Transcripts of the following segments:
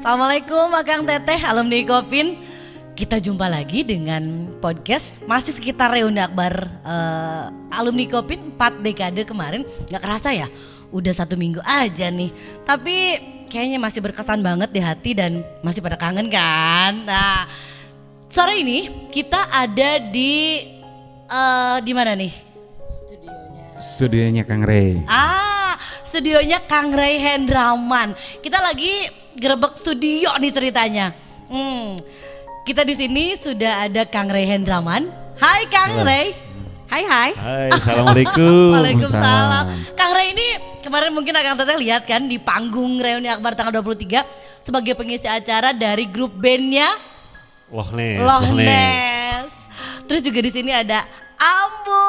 Assalamualaikum Akang Teteh, alumni Kopin. Kita jumpa lagi dengan podcast masih sekitar reuni akbar alumni Kopin 4 dekade kemarin. Gak kerasa ya, udah 1 minggu aja nih. Tapi kayaknya masih berkesan banget di hati dan masih pada kangen kan. Nah, sore ini kita ada di mana nih? Studionya Kang Ray. Studionya Kang Ray Hendraman. Kita lagi gerebek studio nih ceritanya. Kita di sini sudah ada Kang Ray Hendraman. Hai Kang Ray. Hai. Hai, assalamualaikum. Waalaikumsalam. Kang Ray ini kemarin mungkin Akang Teteh lihat kan di panggung reuni akbar tanggal 23 sebagai pengisi acara dari grup bandnya Loch Ness. Terus juga di sini ada Ambu.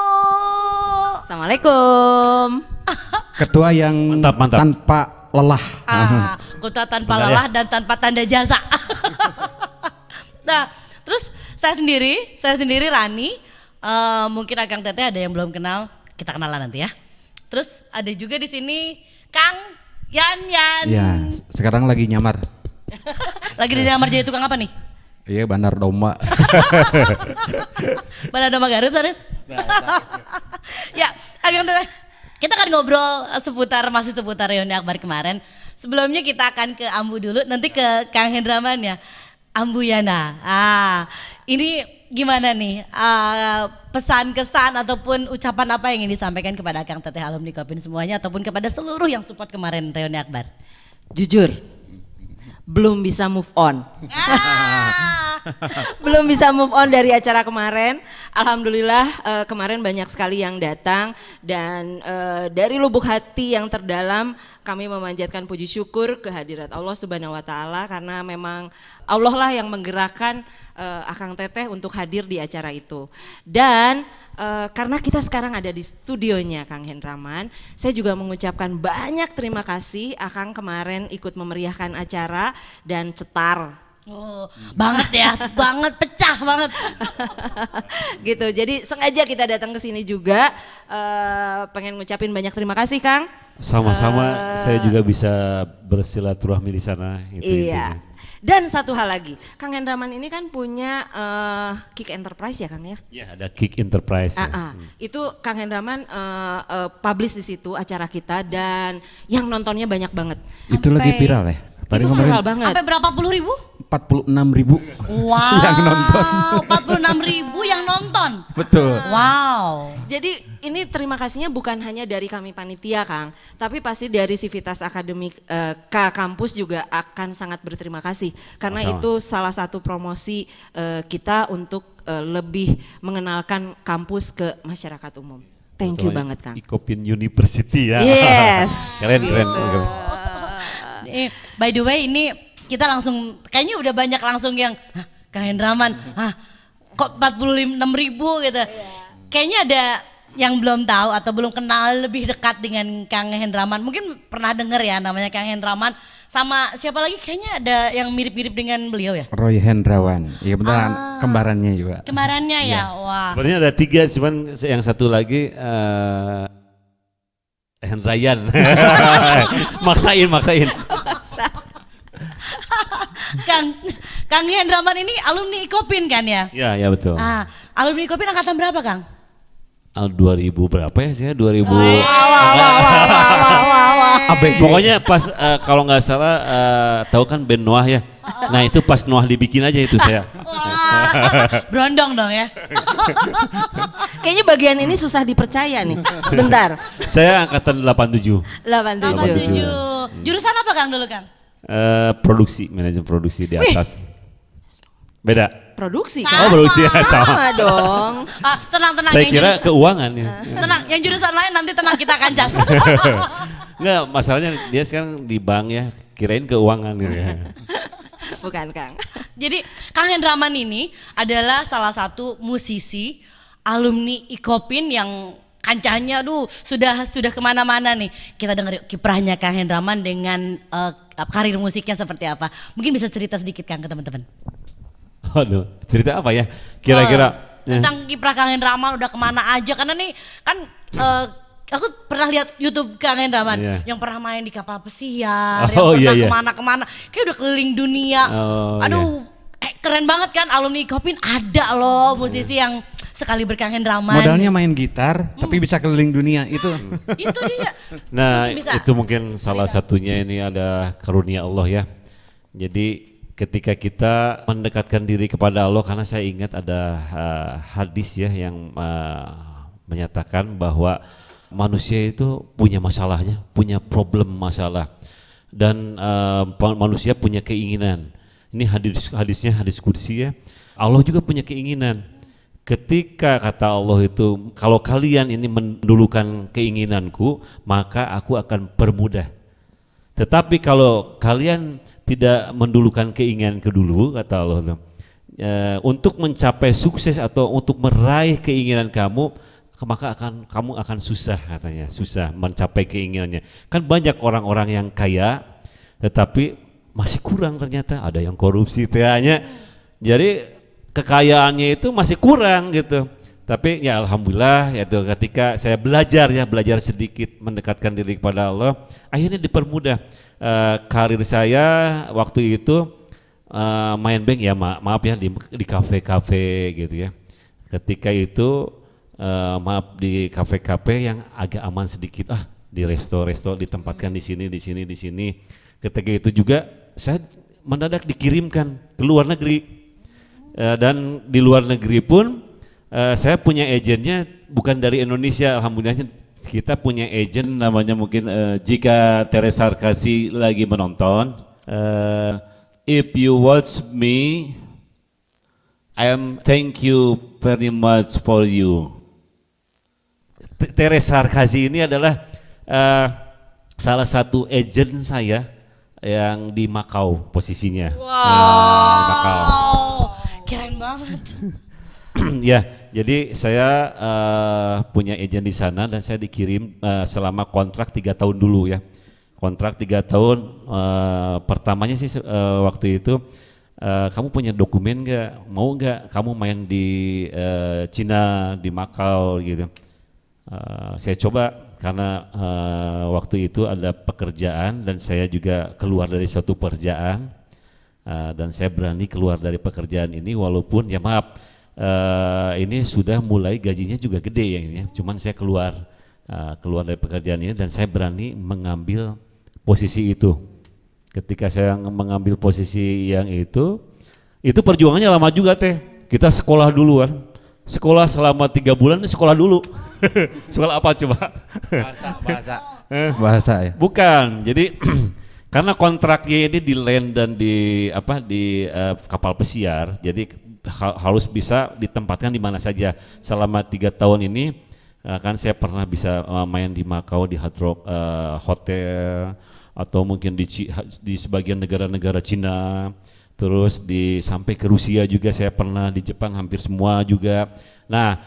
Assalamualaikum. Ketua yang Mantap. tanpa lelah. Kota tanpa lelah dan tanpa tanda jasa. Nah, terus saya sendiri Rani. Mungkin Akang Teteh ada yang belum kenal, kita kenalan nanti ya. Terus ada juga di sini Kang Yan. Ya, sekarang lagi nyamar. Lagi di nyamar jadi tukang apa nih? Iya, bandar domba. Bandar domba Garut, Sanes. Ya, Akang Teteh, kita akan ngobrol masih seputar reuni akbar kemarin. Sebelumnya kita akan ke Ambu dulu, nanti ke Kang Hendraman ya. Ambu Yana. Ini gimana nih pesan kesan ataupun ucapan apa yang ingin disampaikan kepada Akang Teteh alumni Kopin semuanya ataupun kepada seluruh yang support kemarin reuni akbar? Jujur, belum bisa move on. Belum bisa move on dari acara kemarin. Alhamdulillah kemarin banyak sekali yang datang dan dari lubuk hati yang terdalam kami memanjatkan puji syukur kehadirat Allah Subhanahu wa taala karena memang Allah lah yang menggerakkan Akang Teteh untuk hadir di acara itu. Dan karena kita sekarang ada di studionya Kang Hendraman, saya juga mengucapkan banyak terima kasih Akang kemarin ikut memeriahkan acara dan cetar. Oh, banget ya, banget pecah banget. Gitu. Jadi sengaja kita datang ke sini juga pengen ngucapin banyak terima kasih Kang. Sama-sama, saya juga bisa bersilaturahmi di sana. Iya. Intinya. Dan satu hal lagi, Kang Hendraman ini kan punya Kick Enterprise ya Kang ya? Ya, ada Kick Enterprise. Itu Kang Hendraman publish di situ acara kita dan yang nontonnya banyak banget. Itu lagi viral ya. Itu viral banget. Sampai berapa puluh ribu? 46.000 Wow, yang nonton. 46.000 yang nonton. Betul. Wow. Jadi ini terima kasihnya bukan hanya dari kami panitia Kang, tapi pasti dari Civitas Akademik K Kampus juga akan sangat berterima kasih karena Sama-sama. itu salah satu promosi kita untuk lebih mengenalkan kampus ke masyarakat umum. Thank you banget Kang. Kopin University ya. Yes. Keren. By the way ini kita langsung kayaknya udah banyak langsung yang Kang Hendraman, kok 46.000 gitu. Kayaknya ada yang belum tahu atau belum kenal lebih dekat dengan Kang Hendraman. Mungkin pernah dengar ya namanya Kang Hendraman. Sama siapa lagi kayaknya ada yang mirip-mirip dengan beliau ya? Roy Hendrawan. Iya beneran, kembarannya juga. Kembarannya ya, wah. Sebenarnya ada 3, cuman yang satu lagi Hendrayan. maksain. Kang Hendraman ini alumni Kopin kan ya? Ya betul. Alumni Kopin angkatan berapa Kang? 2000 berapa ya sih? 2000. Pokoknya pas kalau nggak salah tahu kan band Noah ya. Nah itu pas Noah dibikin aja itu saya. Berondong dong ya. Kayaknya bagian ini susah dipercaya nih. Sebentar. Saya angkatan 87. 87. Jurusan apa Kang dulu Kang? Manajemen produksi di atas. Beda. Produksi Oh kan? produksi ya sama. Sama dong. Tenang. Saya kira keuangan ya. Tenang, yang jurusan lain nanti tenang kita akan cas. Enggak, masalahnya dia sekarang di bank ya, kirain keuangan gitu ya. Bukan Kang. Jadi Kang Hendraman ini adalah salah satu musisi alumni Ikopin yang kancahnya sudah kemana-mana nih. Kita dengar kiprahnya Kang Hendraman dengan karir musiknya seperti apa. Mungkin bisa cerita sedikit Kang ke teman-teman. Aduh, cerita apa ya? Kira-kira tentang kiprah Kang Hendraman udah kemana aja karena nih kan aku pernah lihat YouTube Kang Hendraman Iya. yang pernah main di kapal pesiar, Oh, yang iya, pernah iya. kemana-kemana, kayak udah keliling dunia. Oh, Aduh, keren banget kan alumni Kopin ada loh musisi yang sekali berKang Hendraman. Modalnya main gitar tapi bisa keliling dunia itu. Itu dia. Nah, Mungkin bisa. itu mungkin salah satunya ini ada karunia Allah ya. Jadi ketika kita mendekatkan diri kepada Allah, karena saya ingat ada hadis ya yang menyatakan bahwa manusia itu punya masalahnya, punya problem masalah, dan manusia punya keinginan. Ini hadisnya hadis qudsi ya. Allah juga punya keinginan. Ketika kata Allah itu, kalau kalian ini mendulukan keinginanku, maka aku akan permudah. Tetapi kalau kalian tidak mendulukan keinginanku dulu, kata Allah, untuk mencapai sukses atau untuk meraih keinginan kamu, maka kamu akan susah, katanya, susah mencapai keinginannya. Kan banyak orang-orang yang kaya, tetapi masih kurang ternyata, ada yang korupsi tehnya. Jadi kekayaannya itu masih kurang gitu. Tapi ya alhamdulillah yaitu ketika saya belajar sedikit mendekatkan diri kepada Allah, akhirnya dipermudah. Karir saya waktu itu main band ya, maaf ya, di kafe-kafe gitu ya. Ketika itu maaf, di kafe-kafe yang agak aman sedikit, di resto-resto ditempatkan di sini. Ketika itu juga saya mendadak dikirimkan ke luar negeri, dan di luar negeri pun saya punya agennya bukan dari Indonesia, alhamdulillahnya kita punya agent namanya mungkin jika Teresa Arkasi lagi menonton, if you watch me, thank you very much for you. Teresa Arkasi ini adalah salah satu agent saya yang di Makau posisinya. Di Makau. Keren banget. Ya, jadi saya punya agent di sana dan saya dikirim selama kontrak 3 tahun dulu ya. Kontrak 3 tahun, pertamanya sih waktu itu, kamu punya dokumen nggak? Mau nggak kamu main di Cina, di Makau gitu. Saya coba karena waktu itu ada pekerjaan dan saya juga keluar dari suatu pekerjaan, dan saya berani keluar dari pekerjaan ini walaupun ya maaf, ini sudah mulai gajinya juga gede ya ini ya. Cuman saya keluar dari pekerjaan ini dan saya berani mengambil posisi itu. Ketika saya mengambil posisi yang itu perjuangannya lama juga teh. Kita sekolah dulu kan. Sekolah selama 3 bulan, sekolah dulu. Sekolah apa coba? Bahasa ya. Bukan. Jadi karena kontraknya ini di land dan di kapal pesiar, jadi harus bisa ditempatkan di mana saja. Selama 3 tahun ini kan saya pernah bisa main di Makau, di Hard Rock Hotel, atau mungkin di sebagian negara-negara Cina, terus sampai ke Rusia juga saya pernah, di Jepang hampir semua juga. Nah,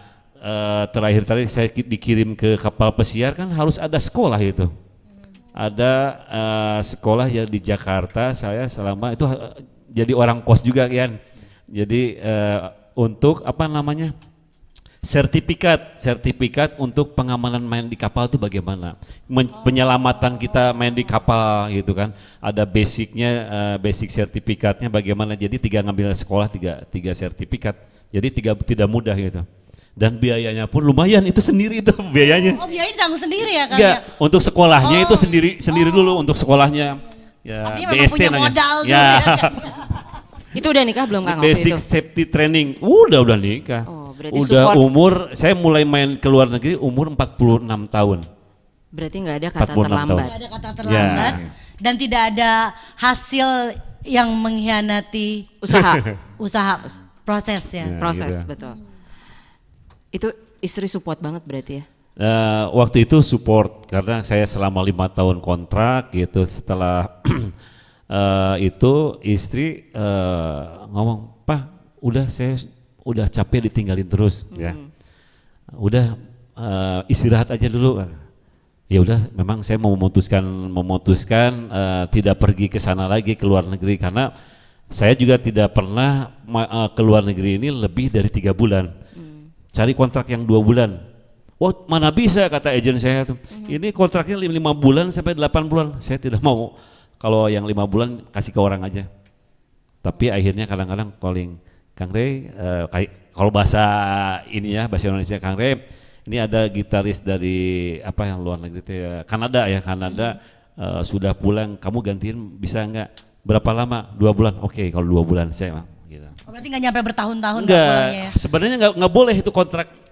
terakhir tadi saya dikirim ke kapal pesiar, kan harus ada sekolah itu. Ada sekolah yang di Jakarta, saya selama itu jadi orang kos juga kan. Jadi untuk sertifikat untuk pengamanan main di kapal itu bagaimana, penyelamatan kita main di kapal gitu kan, ada basicnya, basic sertifikatnya bagaimana. Jadi ngambil sekolah tiga sertifikat, jadi tidak mudah gitu. Dan biayanya pun lumayan, itu sendiri itu biayanya. Oh, biayanya ditanggung sendiri ya Kang? Enggak, Ya? untuk sekolahnya itu sendiri dulu untuk sekolahnya. Ya, Artinya memang punya modal dulu ya. Itu udah nikah belum Kang waktu Basic itu? safety training, udah nikah. Oh, berarti udah support. umur, saya mulai main ke luar negeri umur 46 tahun. Berarti nggak ada kata 46 terlambat. tahun. Tidak ada kata terlambat dan tidak ada hasil yang mengkhianati usaha prosesnya. Ya, Proses, gitu. betul. Itu istri support banget berarti ya? Waktu itu support karena saya selama 5 tahun kontrak gitu. Setelah itu istri ngomong, "Pak, saya udah capek ditinggalin terus ya. Udah istirahat aja dulu." Ya udah, memang saya memutuskan tidak pergi ke sana lagi, ke luar negeri, karena saya juga tidak pernah ke luar negeri ini lebih dari 3 bulan. Cari kontrak yang 2 bulan. Wah mana bisa kata agen saya tuh, ini kontraknya 5 bulan sampai 8 bulan, saya tidak mau. Kalau yang 5 bulan kasih ke orang aja. Tapi akhirnya kadang-kadang calling, Kang Rey, kalau bahasa ini ya, bahasa Indonesia, Kang Rey, ini ada gitaris dari apa yang luar negeri itu ya, Kanada ya, Kanada sudah pulang, kamu gantiin bisa enggak? Berapa lama? 2 bulan. Oke, kalau 2 bulan saya gitu. Oh, berarti nggak nyampe bertahun-tahun Enggak, pulangnya ya? sebenarnya nggak boleh itu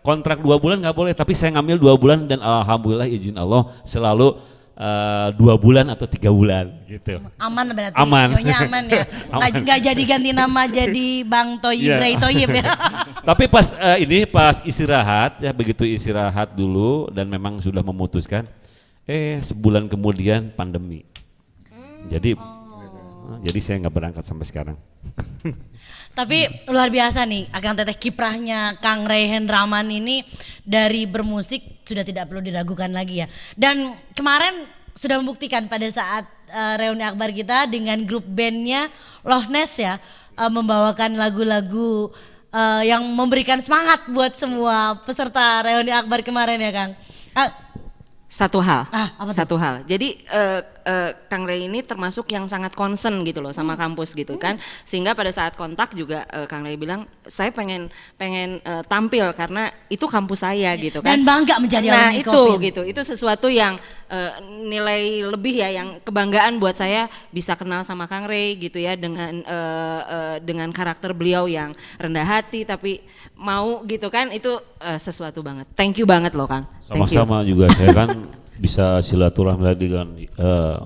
kontrak 2 bulan nggak boleh, tapi saya ngambil 2 bulan dan alhamdulillah izin Allah selalu 2 bulan atau 3 bulan gitu. Aman berarti, Aman. nyonya aman ya. Nggak jadi ganti nama jadi Bang Toyib, Iya. Ray Toyib ya. Tapi pas istirahat ya, begitu istirahat dulu dan memang sudah memutuskan, sebulan kemudian pandemi. Jadi saya nggak berangkat sampai sekarang. Tapi luar biasa nih, Akang Teteh, kiprahnya Kang Rey Hendraman ini dari bermusik sudah tidak perlu diragukan lagi ya. Dan kemarin sudah membuktikan pada saat reuni akbar kita dengan grup bandnya Lohness ya, membawakan lagu-lagu yang memberikan semangat buat semua peserta reuni akbar kemarin ya Kang. Satu hal, Apa tuh? satu hal. Jadi Kang Rey ini termasuk yang sangat concern gitu loh sama kampus gitu kan, sehingga pada saat kontak juga Kang Rey bilang saya pengen tampil karena itu kampus saya gitu kan. Dan bangga menjadi Nah alumni itu Kopin. gitu, itu sesuatu yang nilai lebih ya, yang kebanggaan buat saya bisa kenal sama Kang Rey gitu ya, dengan karakter beliau yang rendah hati tapi mau gitu kan, itu sesuatu banget. Thank you banget loh Kang. Thank you. Sama-sama juga saya kan bisa silaturahmi dengan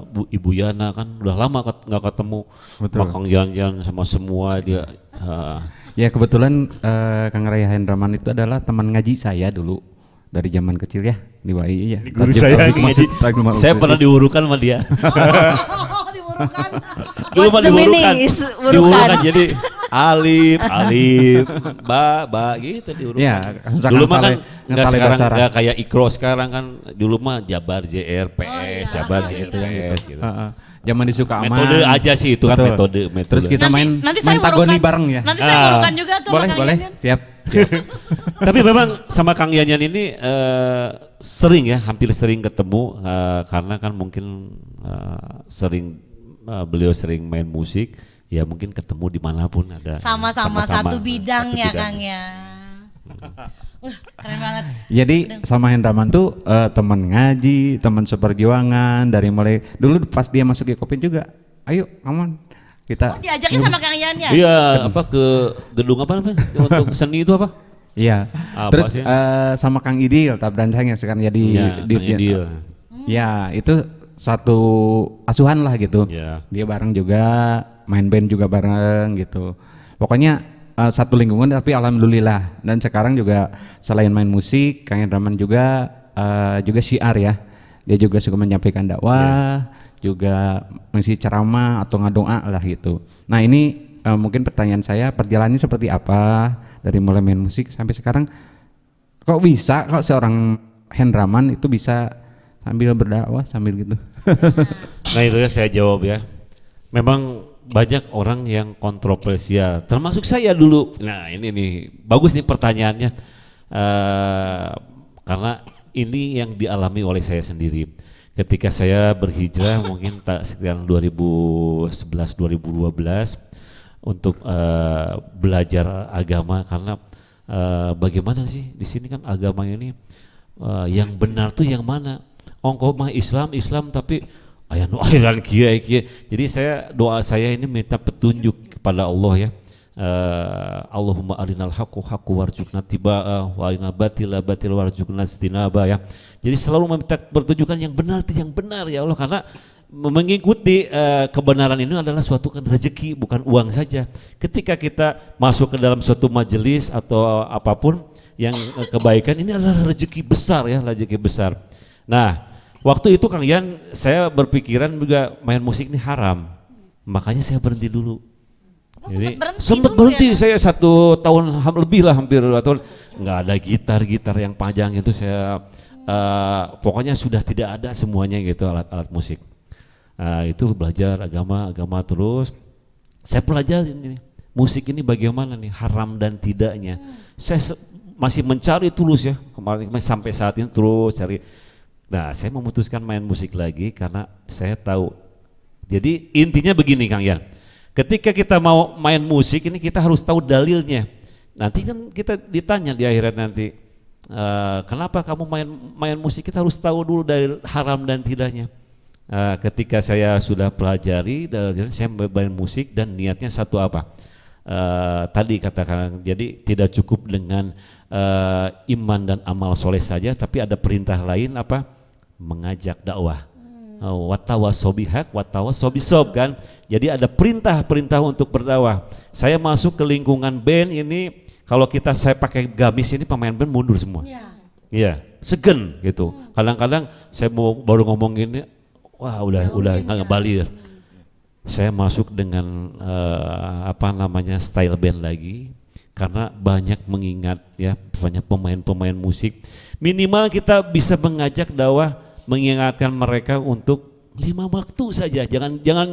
Ibu Yana kan udah lama nggak ketemu. Betul. Sama Kang Yan sama semua dia. Ya kebetulan Kang Rey Hendraman itu adalah teman ngaji saya dulu dari zaman kecil ya di WAI ya. Guru saya Masjid Taklimul saya Usus. pernah diurukan sama dia. Diurukan. Dulu mah What's the meaning diurukan. is Diurukan jadi alif, ba gitu diurukan. Ya, Dulu mah kan nggak ngetale sekarang dasar. nggak kayak Ikro sekarang kan, dulu mah Jabar JR PS, Jabar JR PS gitu. Zaman disuka aman. Metode aja sih itu kan, Betul. metode. Terus kita main saya tagoni urukan. bareng ya. Nanti saya urukan juga tuh Boleh, sama Kang boleh. Yanyan. Siap. Tapi memang sama Kang Yanyan ini sering ya, hampir sering ketemu karena kan mungkin beliau sering main musik, ya mungkin ketemu dimanapun ada. Sama-sama satu satu bidang ya bidang. Kang ya. Keren banget. Jadi sama Hendraman tuh teman ngaji, teman seperjuangan dari mulai dulu pas dia masuk ke Kopin juga. Ayo, aman. Kita Diajaknya sama Kang Yanyan. Iya, apa ke gedung apa namanya untuk seni itu apa? Iya. Apa Terus sih? sama Kang Idil, Tabransang yang sekarang jadi Iya, dirjen. Kang Idil. Ya, itu satu asuhan lah gitu. Iya. Dia bareng juga, main band juga bareng gitu. Pokoknya satu lingkungan, tapi alhamdulillah. Dan sekarang juga selain main musik, Kang Hendraman juga syiar ya. Dia juga suka menyampaikan dakwah, juga mengisi ceramah atau ngadoa lah gitu. Nah ini mungkin pertanyaan saya, perjalanannya seperti apa dari mulai main musik sampai sekarang? Kok bisa, kok seorang Hendraman itu bisa sambil berdakwah sambil gitu? Nah itu ya saya jawab ya. Memang banyak orang yang kontroversial, termasuk saya dulu. Nah ini nih bagus nih pertanyaannya, karena ini yang dialami oleh saya sendiri. Ketika saya berhijrah mungkin sekitar 2011-2012 untuk belajar agama, karena bagaimana sih di sini kan agama ini yang benar tuh yang mana? Ongko mah Islam tapi aya nu airan kieu. Jadi doa saya ini minta petunjuk kepada Allah ya. Allahumma arinal haqqo haqqo warzuqna tibaa wa arinal batila batil warzuqna istinaba ya. Jadi selalu meminta petunjukan yang benar itu yang benar ya Allah, karena mengikuti kebenaran ini adalah suatu kan rezeki, bukan uang saja. Ketika kita masuk ke dalam suatu majelis atau apapun yang kebaikan, ini adalah rezeki besar ya, rezeki besar. Nah, waktu itu Kang Yan, saya berpikiran juga main musik ini haram, makanya saya berhenti dulu. Jadi sempat berhenti saya 1 tahun lebih lah, hampir 2 tahun. Nggak ada gitar yang panjang itu saya pokoknya sudah tidak ada semuanya gitu alat-alat musik. Itu belajar agama terus. Saya pelajari ini musik ini bagaimana nih haram dan tidaknya. Saya masih mencari tulus ya, sampai saat ini terus cari. Nah, saya memutuskan main musik lagi karena saya tahu. Jadi intinya begini Kang Yan, ketika kita mau main musik ini kita harus tahu dalilnya. Nanti kan kita ditanya di akhirat nanti, kenapa kamu main musik? Kita harus tahu dulu dari haram dan tidaknya. Ketika saya sudah pelajari, saya main musik dan niatnya satu apa? Tadi katakan, jadi tidak cukup dengan iman dan amal soleh saja, tapi ada perintah lain apa? Mengajak dakwah. Watawasobihak, watawasobisob kan. Jadi ada perintah untuk berdakwah. Saya masuk ke lingkungan band ini, kalau saya pakai gamis ini pemain band mundur semua. Iya, segen gitu. Kadang-kadang saya baru ngomong ini, wah udah nggak ngebalir. Saya masuk dengan style band lagi karena banyak mengingat ya, banyak pemain musik. Minimal kita bisa mengajak dakwah, mengingatkan mereka untuk 5 waktu saja, jangan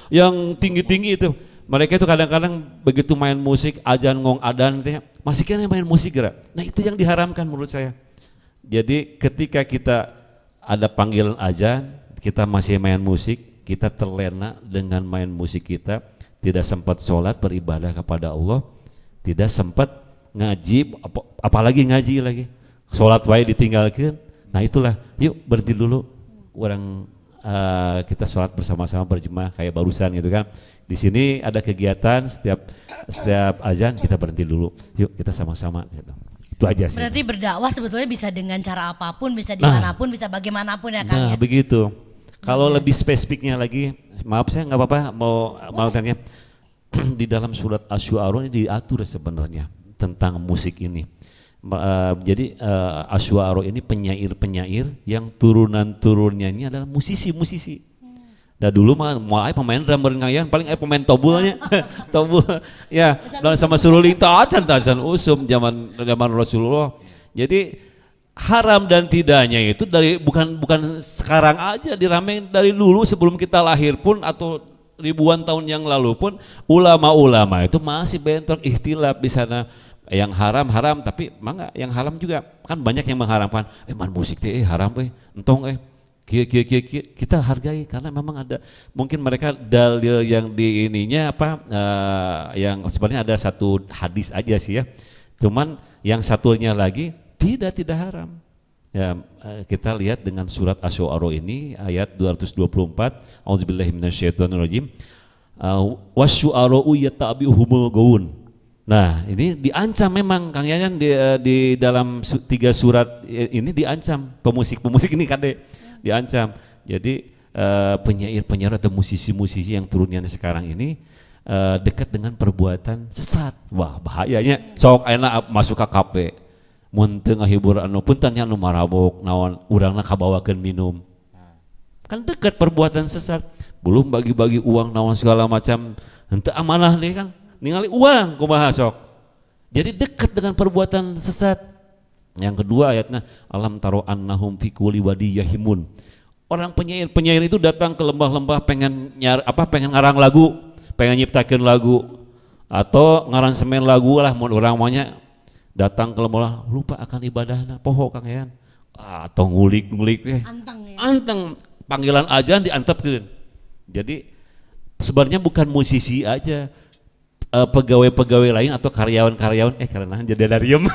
yang tinggi-tinggi itu. Mereka itu kadang-kadang begitu main musik, ajan ngong adan masih kena main musik gerak. Nah itu yang diharamkan menurut saya. Jadi ketika kita ada panggilan ajan, kita masih main musik, kita terlena dengan main musik kita, tidak sempat sholat beribadah kepada Allah, tidak sempat ngaji, apalagi ngaji lagi, sholat wae ditinggalkan. Nah itulah, yuk berhenti dulu, kita sholat bersama-sama berjemaah kayak barusan gitu kan. Di sini ada kegiatan setiap azan kita berhenti dulu, yuk kita sama-sama gitu. Itu aja sih. Berarti berdakwah sebetulnya bisa dengan cara apapun, bisa dimanapun, bisa bagaimanapun ya Kang. Nah begitu. Kalau lebih spesifiknya lagi, maaf saya nggak apa-apa mau tanya. Di dalam surat Asy-Syu'ara ini diatur sebenarnya tentang musik ini. Jadi Asy-Syu'ara ini penyair-penyair yang turunan-turunnya ini adalah musisi-musisi. Dah dulu mah mulai pemain drum ngayan paling pemain tobulnya. Tobul ya, dan sama suruling tacan usum zaman Rasulullah. Jadi haram dan tidaknya itu dari bukan sekarang aja diramein, dari dulu sebelum kita lahir pun atau ribuan tahun yang lalu pun ulama-ulama itu masih bentrok ikhtilaf di sana. Yang haram tapi mangga yang haram juga kan banyak yang mengharamkan man musik teh haram entong kita hargai karena memang ada mungkin mereka dalil yang di ininya yang sebenarnya ada satu hadis aja sih ya, cuman yang satunya lagi tidak haram ya. Kita lihat dengan surat Asy-Syu'ara ini ayat 224, auzubillahi minasyaitonirrajim, wasyu'ara'u yattabi'uhumul gaun. Nah ini diancam memang Kang Yayan di dalam 3 surat ini diancam pemusik ini kade diancam. Jadi penyair atau musisi yang turunnya sekarang ini dekat dengan perbuatan sesat. Wah bahayanya, sok enak masuk ke kafe mun teu ngahibur anu punten anu marabok naon urangna kabawakeun minum. Kan dekat perbuatan sesat, belum bagi-bagi uang naon segala macam, henteu amanah deh kan. Ningali uang kumaha sok. Jadi dekat dengan perbuatan sesat. Yang kedua ayatnya alam taro annahum fi kulli wadi yahimun. Orang penyair itu datang ke lembah-lembah pengen ngarang lagu, pengen nyiptakeun lagu atau ngaransemen lagu lah mun urang mah datang ke lembah lupa akan ibadahna poho Kang Yan. Atau ngulik-ngulik anteng panggilan ajan diantepkeun. Jadi sebenarnya bukan musisi aja, pegawai-pegawai lain atau karyawan-karyawan karena jadi darium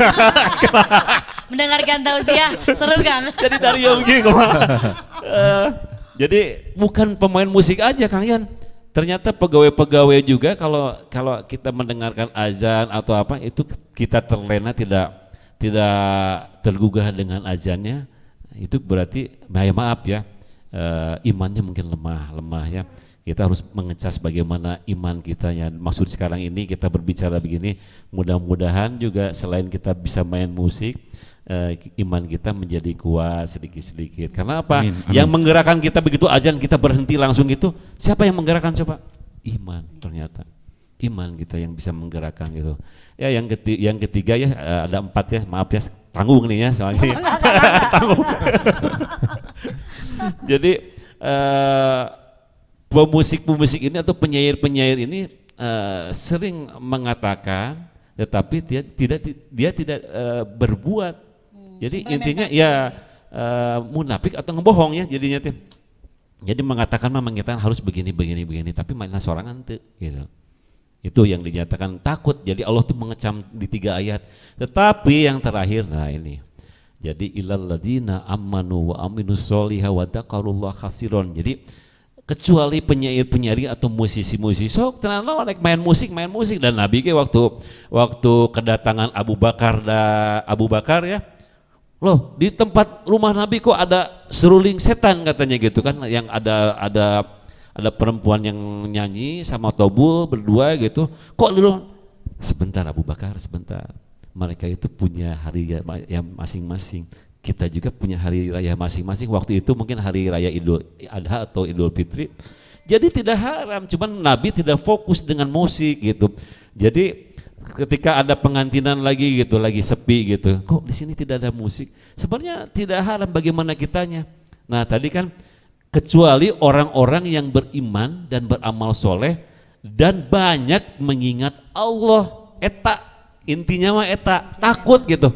mendengarkan tausiah seru kan. Jadi darium gitu. Jadi bukan pemain musik aja Kang Yan, ternyata pegawai-pegawai juga kalau kita mendengarkan azan atau apa itu kita terlena, tidak tergugah dengan azannya, itu berarti maaf ya, imannya mungkin lemah ya. Kita harus mengecas bagaimana iman kita ya. Maksud sekarang ini kita berbicara begini, mudah-mudahan juga selain kita bisa main musik, iman kita menjadi kuat sedikit-sedikit. Karena apa? Amin. Yang menggerakkan kita begitu azan kita berhenti langsung gitu, siapa yang menggerakkan coba? Iman ternyata. Iman kita yang bisa menggerakkan gitu. Ya yang ketiga ya ada 4 ya, maaf ya tanggung nih ya soalnya. Tanggung. Jadi pemusik ini atau penyair ini sering mengatakan, tetapi dia tidak berbuat. Jadi intinya ya munafik atau ngebohong ya jadinya teh. Jadi mengatakan memang kita harus begini, tapi mana sorangan teu gitu. Itu yang dinyatakan takut. Jadi Allah tuh mengecam di 3 ayat. Tetapi yang terakhir, nah ini. Jadi ilal ladzina amanu wa aminus sholiha wa dzakarullaha katsiran. Jadi kecuali penyair-penyair atau musisi-musisi sok tenan naik main musik dan Nabi ke waktu kedatangan Abu Bakar ya. Loh, di tempat rumah Nabi kok ada seruling setan katanya gitu kan, yang ada perempuan yang nyanyi sama Tobul berdua gitu. Kok dulu sebentar Abu Bakar, sebentar. Mereka itu punya hari raya masing-masing. Kita juga punya hari raya masing-masing. Waktu itu mungkin hari raya Idul Adha atau Idul Fitri. Jadi tidak haram, cuman Nabi tidak fokus dengan musik gitu. Jadi ketika ada pengantinan lagi gitu, lagi sepi gitu, kok di sini tidak ada musik? Sebenarnya tidak haram, bagaimana kitanya? Nah tadi kan kecuali orang-orang yang beriman dan beramal soleh dan banyak mengingat Allah, eta intinya mah eta takut gitu,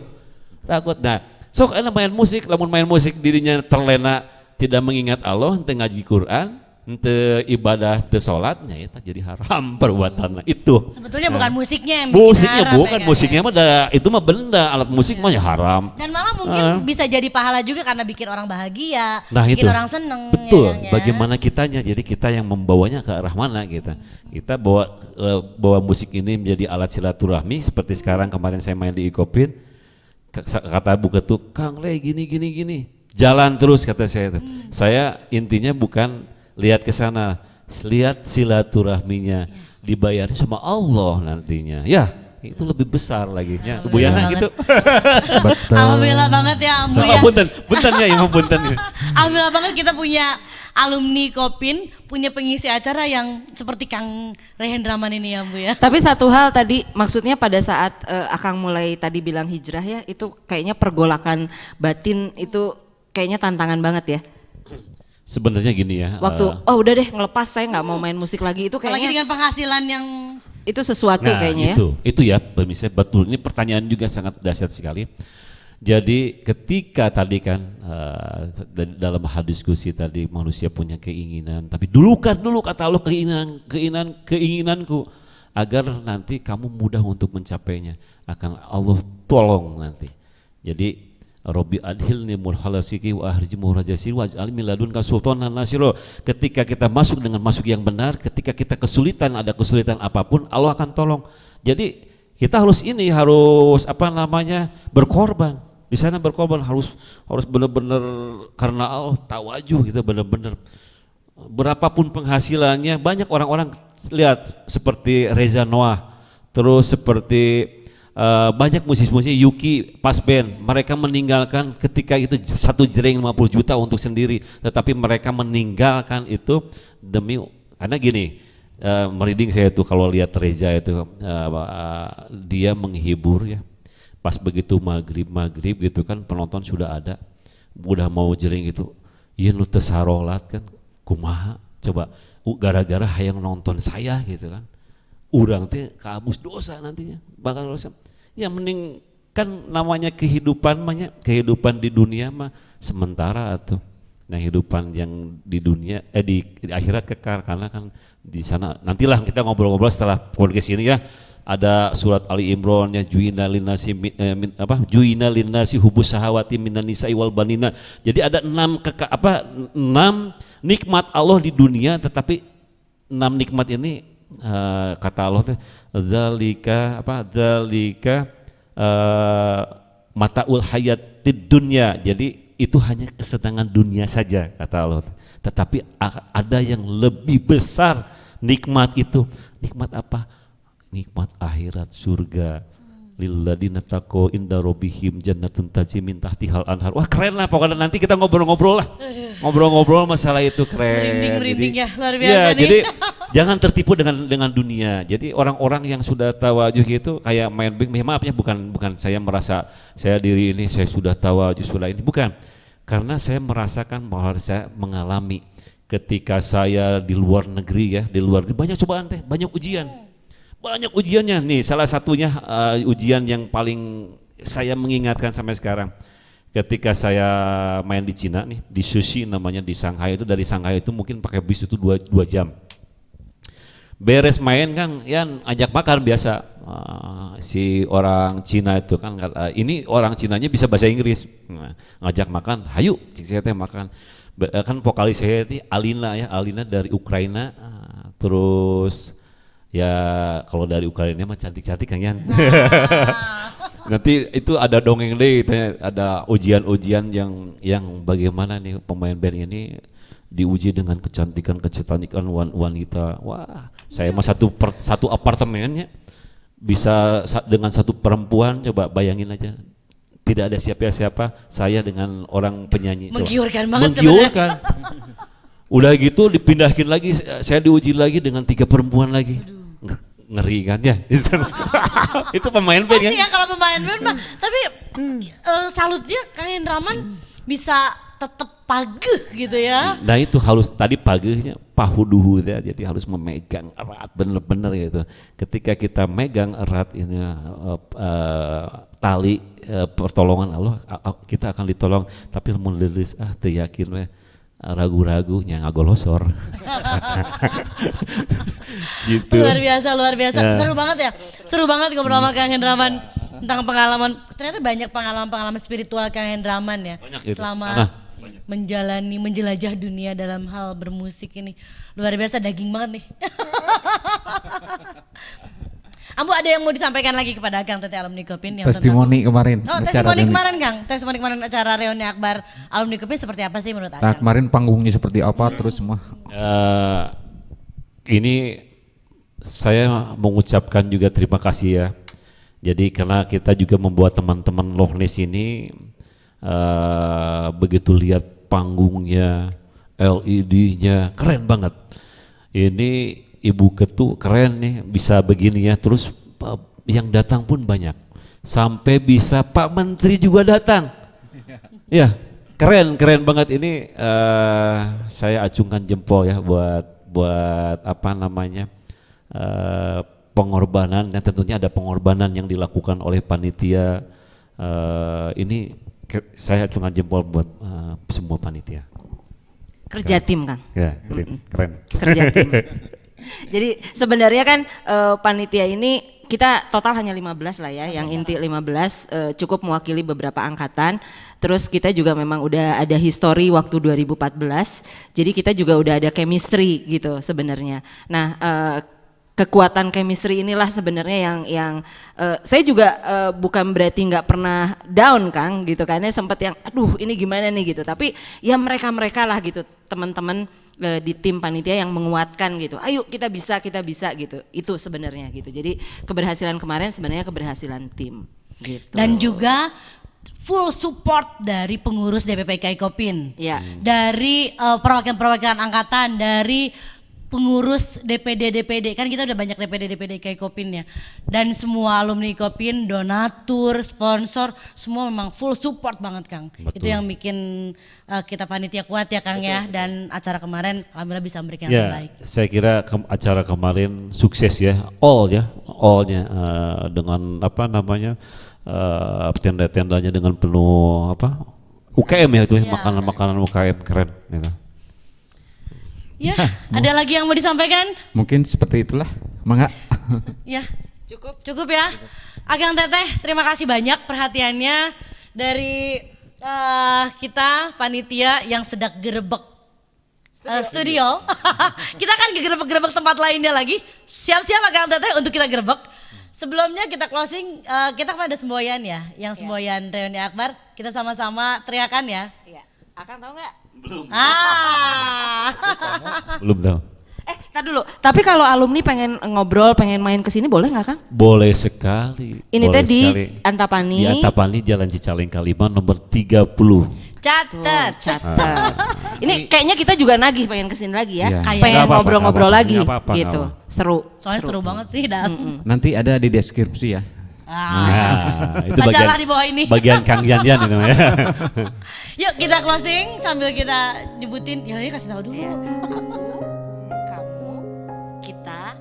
takut. Nah sok enak main musik, lamun main musik dirinya terlena tidak mengingat Allah, ente ngaji Quran, ente ibadah, ente sholatnya itu jadi haram perbuatannya itu. Sebetulnya bukan musiknya yang bikin musiknya haram, bukan ya, musiknya mah itu mah benda, alat musik mah ya haram. Dan malah mungkin bisa jadi pahala juga karena bikin orang bahagia, Nah, bikin itu. orang seneng. Betul, ya, bagaimana kitanya, jadi kita yang membawanya ke arah mana kita. Kita bawa musik ini menjadi alat silaturahmi seperti sekarang kemarin saya main di Ikopin, kata Bu Ketuk, Kang Le gini, jalan terus kata saya itu. Saya intinya bukan lihat ke sana, lihat silaturahminya, dibayar sama Allah nantinya. Ya, itu lebih besar lagi ya. Bu Yana gitu. Betul. Alhamdulillah banget ya Ambu ya. Punten ya, Imam punten. Alhamdulillah banget kita punya alumni Kopin, punya pengisi acara yang seperti Kang Rehendraman ini ya Bu ya. Tapi satu hal tadi, maksudnya pada saat Akang mulai tadi bilang hijrah ya, itu kayaknya pergolakan batin itu kayaknya tantangan banget ya. Sebenarnya gini ya. Waktu oh udah deh ngelepas, saya nggak mau main musik lagi, itu Apalagi kayaknya dengan penghasilan yang itu sesuatu kayaknya ya. Itu ya, misalnya betul. Ini pertanyaan juga sangat dahsyat sekali. Jadi ketika tadi kan dalam hadis diskusi tadi manusia punya keinginan, tapi dulu kata Allah keinginanku agar nanti kamu mudah untuk mencapainya, akan Allah tolong nanti. Jadi Robbi adhilni mulhalasiki wa ahriji muhrajasi wa aj'al min ladunka sultanan nasiro. Ketika kita masuk dengan masuk yang benar, ketika kita kesulitan, ada kesulitan apapun, Allah akan tolong. Jadi kita harus berkorban. Di sana berkorban harus benar-benar karena Allah, tawajuh gitu, benar-benar. Berapapun penghasilannya, banyak orang-orang lihat seperti Reza Noah, terus seperti banyak musisi-musisi Yuki pas band, mereka meninggalkan ketika itu satu jering 50 juta untuk sendiri, tetapi mereka meninggalkan itu demi, karena gini, merinding saya itu kalau lihat Reza itu, dia menghibur ya, pas begitu maghrib gitu kan, penonton sudah ada, udah mau jering gitu, iya lu tesarolat kan, kumaha coba, gara-gara hayang nonton saya gitu kan. Urang teh kabus dosa nantinya, bakal dosa. Ya mending kan namanya kehidupan di dunia mah sementara atau nah kehidupan yang di dunia di akhirat kekal, karena kan di sana nantilah kita ngobrol-ngobrol setelah podcast ini ya. Ada surat Ali Imran ya, juina linnasi hubus sahawati minan nisa'i wal banina. Jadi ada 6 nikmat Allah di dunia, tetapi 6 nikmat ini kata Allah teh zalika mataul hayatid dunya, jadi itu hanya kesenangan dunia saja kata Allah, tetapi ada yang lebih besar nikmat itu. Nikmat apa? Nikmat akhirat, surga. Lilladzina taqaw inda rabbihim jannatun tajri min tahtihal anhar. Wah keren lah pokoknya, nanti kita ngobrol-ngobrol lah. Ngobrol-ngobrol masalah itu keren. Merinding ya, luar biasa ya, nih. jadi jangan tertipu dengan dunia. Jadi orang-orang yang sudah tawajuh gitu kayak main bing, maafnya bukan saya merasa saya diri ini saya sudah tawajuh sudah ini, bukan. Karena saya merasakan bahwa saya mengalami ketika saya di luar negeri ya, banyak cobaan teh, banyak ujian. Banyak ujiannya nih, salah satunya ujian yang paling saya mengingatkan sampai sekarang. ketika saya main di Cina nih, di Sushi namanya, di Shanghai itu, dari Shanghai itu mungkin pakai bis itu 2 jam. Beres main kan, ya ajak makan biasa. Si orang Cina itu kan, ini orang Cinanya bisa bahasa Inggris, ngajak makan, hayu, cik saya teh makan. Kan vokalis saya ini Alina ya, Alina dari Ukraina, terus ya kalau dari Ukraina mah cantik-cantik kan ya. Nanti itu ada dongeng deh, ada ujian-ujian yang bagaimana nih pemain band ini diuji dengan kecantikan wanita. Wah, saya mah satu apartemennya bisa dengan satu perempuan, coba bayangin aja. Tidak ada siapa-siapa, saya dengan orang penyanyi. Menggiurkan banget Menggiurkan. Udah gitu dipindahin lagi, saya diuji lagi dengan 3 perempuan lagi. Ngeri kan ya. Itu pemain band kan? Pasti ya kalau pemain band mah. Tapi salutnya Kang Hendraman bisa tetap pageh gitu ya. Nah itu harus tadi pagehnya pahuduhu ya, jadi harus memegang erat bener-bener gitu. Ketika kita megang erat ini tali pertolongan Allah, kita akan ditolong. Tapi mun leuleus teu yakin we, ragu-ragu nya ngagolosor. Gitu. Luar biasa. Ya. Seru banget ngobrol sama Kang Hendraman tentang pengalaman. Ternyata banyak pengalaman spiritual Kang Hendraman ya. Banyak gitu. Selama menjelajah dunia dalam hal bermusik ini. Luar biasa, daging banget nih. Ambu ada yang mau disampaikan lagi kepada Kang Teteh Alumni Kopin yang Testimoni kemarin. Oh, acara testimoni ini. kemarin Kang. Testimoni kemarin acara reuni akbar Alumni Kopin seperti apa sih menurut Nah, Akang? kemarin panggungnya seperti apa terus semua. Ini saya mengucapkan juga terima kasih ya. Jadi karena kita juga membuat teman-teman Lohnes ini begitu lihat panggungnya, LED-nya keren banget. Ini Ibu Ketu keren nih, bisa begini ya. Terus yang datang pun banyak. Sampai bisa Pak Menteri juga datang. Ya, keren banget ini. Saya acungkan jempol ya buat apa namanya, pengorbanan, dan tentunya ada pengorbanan yang dilakukan oleh panitia. Ini saya acungkan jempol buat semua panitia. Kerja tim Kang. Ya, keren. Kerja tim. Jadi sebenarnya kan panitia ini kita total hanya 15 lah ya, yang inti 15 cukup mewakili beberapa angkatan. Terus kita juga memang udah ada history waktu 2014, jadi kita juga udah ada chemistry gitu sebenarnya. Nah kekuatan chemistry inilah sebenarnya yang saya juga bukan berarti nggak pernah down Kang gitu, karena sempat yang aduh ini gimana nih gitu, tapi ya mereka lah gitu teman-teman di tim panitia yang menguatkan gitu, ayo kita bisa gitu, itu sebenarnya gitu. Jadi keberhasilan kemarin sebenarnya keberhasilan tim gitu. Dan juga full support dari pengurus DPPKI Kopin, ya. dari perwakilan angkatan, dari pengurus DPD kan kita udah banyak DPD KI Kopin ya, dan semua alumni Kopin, donatur, sponsor, semua memang full support banget Kang. Betul. Itu yang bikin kita panitia kuat ya Kang. Betul, ya. Dan acara kemarin alhamdulillah bisa memberikan yang Ya, terbaik. saya kira acara kemarin sukses ya, all-nya dengan apa namanya, tenda-tendanya dengan penuh apa UKM ya itu, Ya. makanan-makanan UKM keren gitu. Ya, ada lagi yang mau disampaikan? Mungkin seperti itulah. Mangga. Ya, cukup ya. Akang Teteh, terima kasih banyak perhatiannya dari kita panitia yang sedang gerebek studio. Kita kan gerebek tempat lainnya lagi. Siap-siap Akang Teteh untuk kita gerebek. Sebelumnya kita closing, kita kan ada semboyan ya, yang semboyan reuni akbar. Kita sama-sama teriakan ya. Iya. Akang tahu nggak? Belum. Belum tahu. Tar dulu. Tapi kalau alumni pengen ngobrol, pengen main ke sini boleh nggak Kang? Boleh sekali. Ini boleh tadi sekali. Antapani. Di Antapani Jalan Cicalengka 5 nomor 30. Catat. Catat. Ini kayaknya kita juga nagih pengen kesini lagi ya. Iya. Kayak Pengen Nggak apa-apa, ngobrol-ngobrol nggak lagi apa-apa, nggak gitu. apa-apa. Seru. Soalnya seru banget sih dan. Nanti ada di deskripsi ya. Nah, itu Bacalah di bawah ini. bagian Kang Yan itu ya. Yuk kita closing sambil kita nyebutin. Ya ini kasih tahu dulu. Iya. Kamu, kita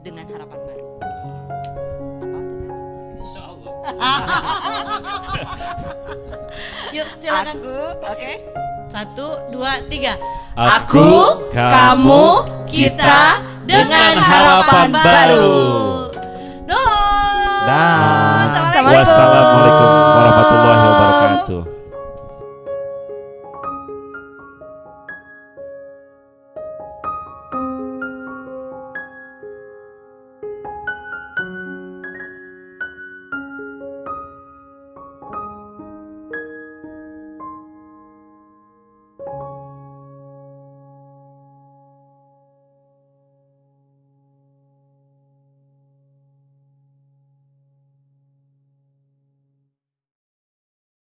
dengan harapan baru. Apa? Yuk silakan. Aku, oke. 1, 2, 3. Aku, kamu, kita dengan harapan baru. Nuhun. Dah. Assalamualaikum. Wassalamualaikum warahmatullahi wabarakatuh.